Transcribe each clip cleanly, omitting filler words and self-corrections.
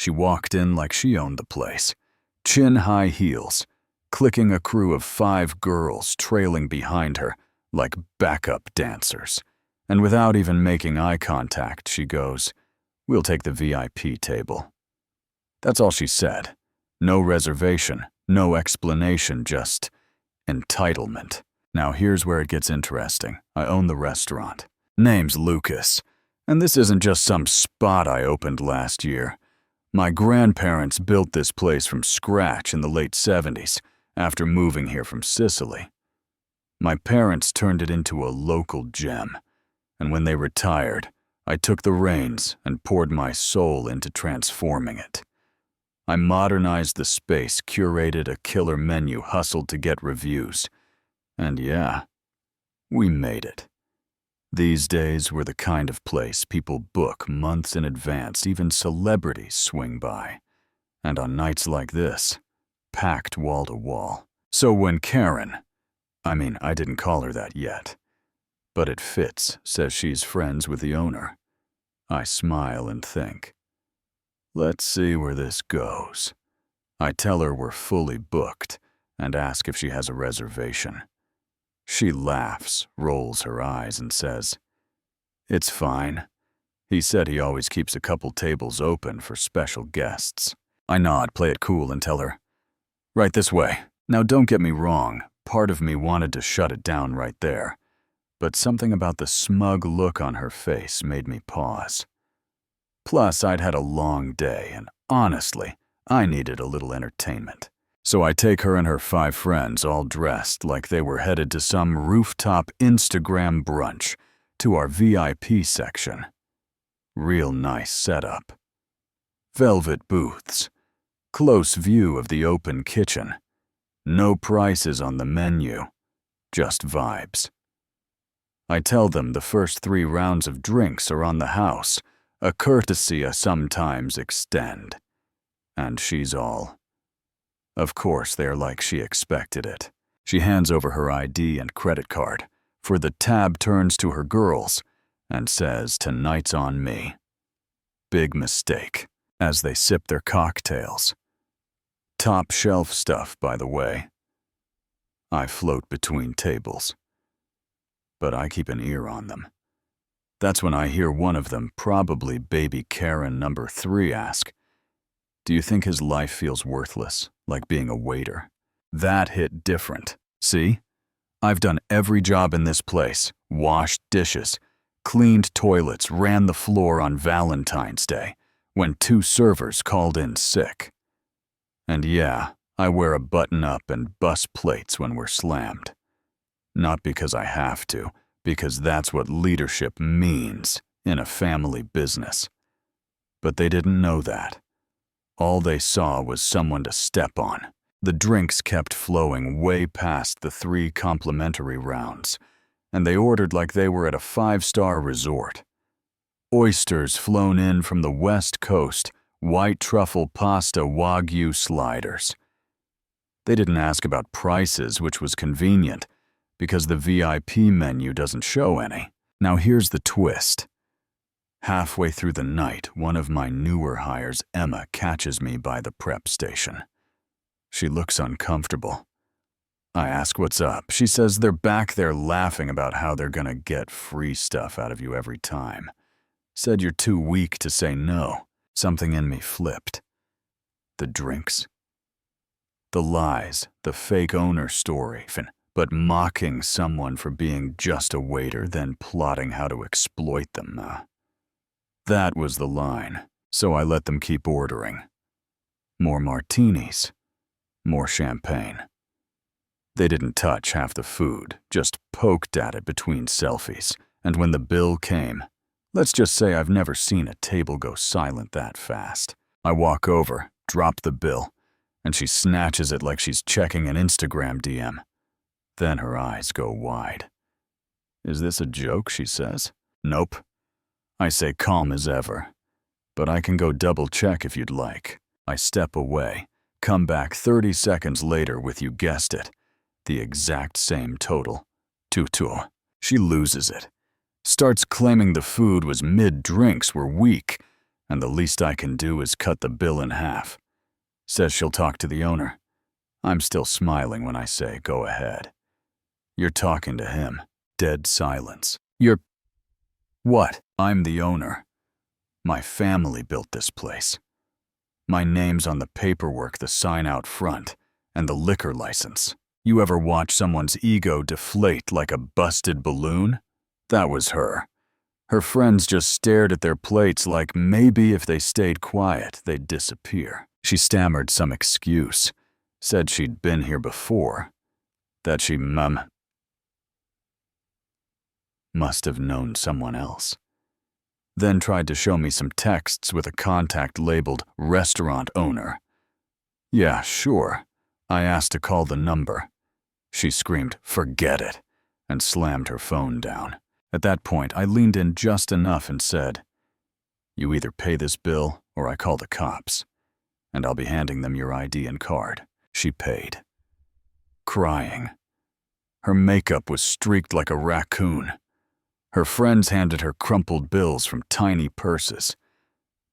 She walked in like she owned the place. Chin-high heels, clicking a crew of 5 girls trailing behind her like backup dancers. And without even making eye contact, she goes, "We'll take the VIP table." That's all she said. No reservation, no explanation, just entitlement. Now here's where it gets interesting. I own the restaurant. Name's Lucas. And this isn't just some spot I opened last year. My grandparents built this place from scratch in the late 70s after moving here from Sicily. My parents turned it into a local gem, and when they retired, I took the reins and poured my soul into transforming it. I modernized the space, curated a killer menu, hustled to get reviews. And yeah, we made it. These days, we're the kind of place people book months in advance, even celebrities swing by. And on nights like this, packed wall to wall. So when Karen, I didn't call her that yet, but it fits, says she's friends with the owner, I smile and think, let's see where this goes. I tell her we're fully booked and ask if she has a reservation. She laughs, rolls her eyes, and says, "It's fine. He said he always keeps a couple tables open for special guests." I nod, play it cool, and tell her, "Right this way." Now don't get me wrong, part of me wanted to shut it down right there, but something about the smug look on her face made me pause. Plus, I'd had a long day, and honestly, I needed a little entertainment. So I take her and her 5 friends all dressed like they were headed to some rooftop Instagram brunch to our VIP section. Real nice setup. Velvet booths. Close view of the open kitchen. No prices on the menu. Just vibes. I tell them the first 3 rounds of drinks are on the house, a courtesy I sometimes extend. And she's all. Of course, they're like she expected it. She hands over her ID and credit card, for the tab turns to her girls and says, "Tonight's on me." Big mistake, as they sip their cocktails. Top shelf stuff, by the way. I float between tables, but I keep an ear on them. That's when I hear one of them, probably baby Karen number 3, ask, "Do you think his life feels worthless, like being a waiter?" That hit different. See? I've done every job in this place, washed dishes, cleaned toilets, ran the floor on Valentine's Day, when 2 servers called in sick. And yeah, I wear a button-up and bus plates when we're slammed. Not because I have to, because that's what leadership means in a family business. But they didn't know that. All they saw was someone to step on. The drinks kept flowing way past the 3 complimentary rounds, and they ordered like they were at a 5-star resort. Oysters flown in from the West Coast, white truffle pasta Wagyu sliders. They didn't ask about prices, which was convenient, because the VIP menu doesn't show any. Now here's the twist. Halfway through the night, one of my newer hires, Emma, catches me by the prep station. She looks uncomfortable. I ask what's up. She says they're back there laughing about how they're gonna get free stuff out of you every time. Said you're too weak to say no. Something in me flipped. The drinks. The lies, the fake owner story, but mocking someone for being just a waiter, then plotting how to exploit them. That was the line, so I let them keep ordering. More martinis, more champagne. They didn't touch half the food, just poked at it between selfies, and when the bill came, let's just say I've never seen a table go silent that fast. I walk over, drop the bill, and she snatches it like she's checking an Instagram DM. Then her eyes go wide. "Is this a joke?" she says. "Nope." I say calm as ever, but I can go double-check if you'd like. I step away, come back 30 seconds later with, you guessed it, the exact same total. Tutu. She loses it. Starts claiming the food was mid-drinks were weak, and the least I can do is cut the bill in half. Says she'll talk to the owner. I'm still smiling when I say, go ahead. You're talking to him. Dead silence. You're... What? I'm the owner. My family built this place. My name's on the paperwork, the sign out front, and the liquor license. You ever watch someone's ego deflate like a busted balloon? That was her. Her friends just stared at their plates like maybe if they stayed quiet, they'd disappear. She stammered some excuse, said she'd been here before, that she must have known someone else. Then tried to show me some texts with a contact labeled restaurant owner. Yeah, sure. I asked to call the number. She screamed, forget it, and slammed her phone down. At that point, I leaned in just enough and said, you either pay this bill or I call the cops, and I'll be handing them your ID and card. She paid. Crying. Her makeup was streaked like a raccoon. Her friends handed her crumpled bills from tiny purses,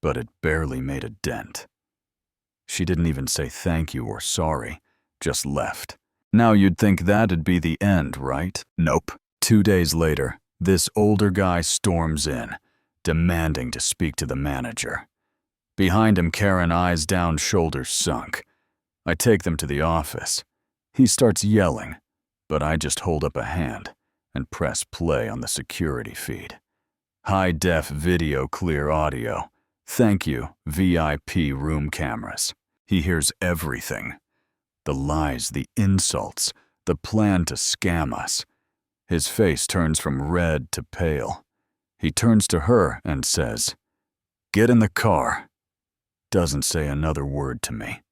but it barely made a dent. She didn't even say thank you or sorry, just left. Now you'd think that'd be the end, right? Nope. 2 days later, this older guy storms in, demanding to speak to the manager. Behind him, Karen, eyes down, shoulders sunk. I take them to the office. He starts yelling, but I just hold up a hand and press play on the security feed. High-def video, clear audio. Thank you, V.I.P room cameras. He hears everything. The lies, the insults, the plan to scam us. His face turns from red to pale. He turns to her and says, "Get in the car." Doesn't say another word to me.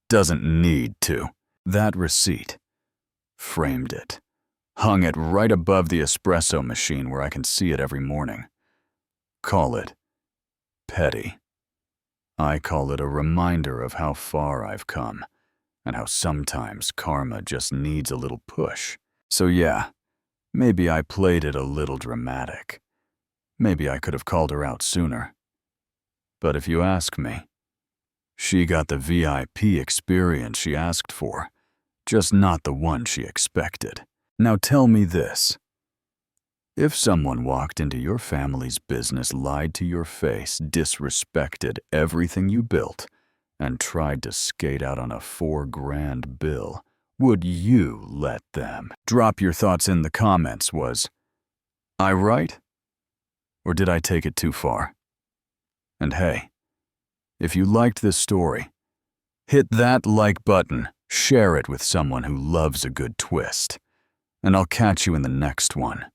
Doesn't need to. That receipt. Framed it. Hung it right above the espresso machine where I can see it every morning. Call it petty. I call it a reminder of how far I've come, and how sometimes karma just needs a little push. So yeah, maybe I played it a little dramatic. Maybe I could have called her out sooner. But if you ask me, she got the VIP experience she asked for, just not the one she expected. Now tell me this. If someone walked into your family's business, lied to your face, disrespected everything you built, and tried to skate out on a $4,000 bill, would you let them? Drop your thoughts in the comments. Was I right? Or did I take it too far? And hey, if you liked this story, hit that like button, share it with someone who loves a good twist, and I'll catch you in the next one.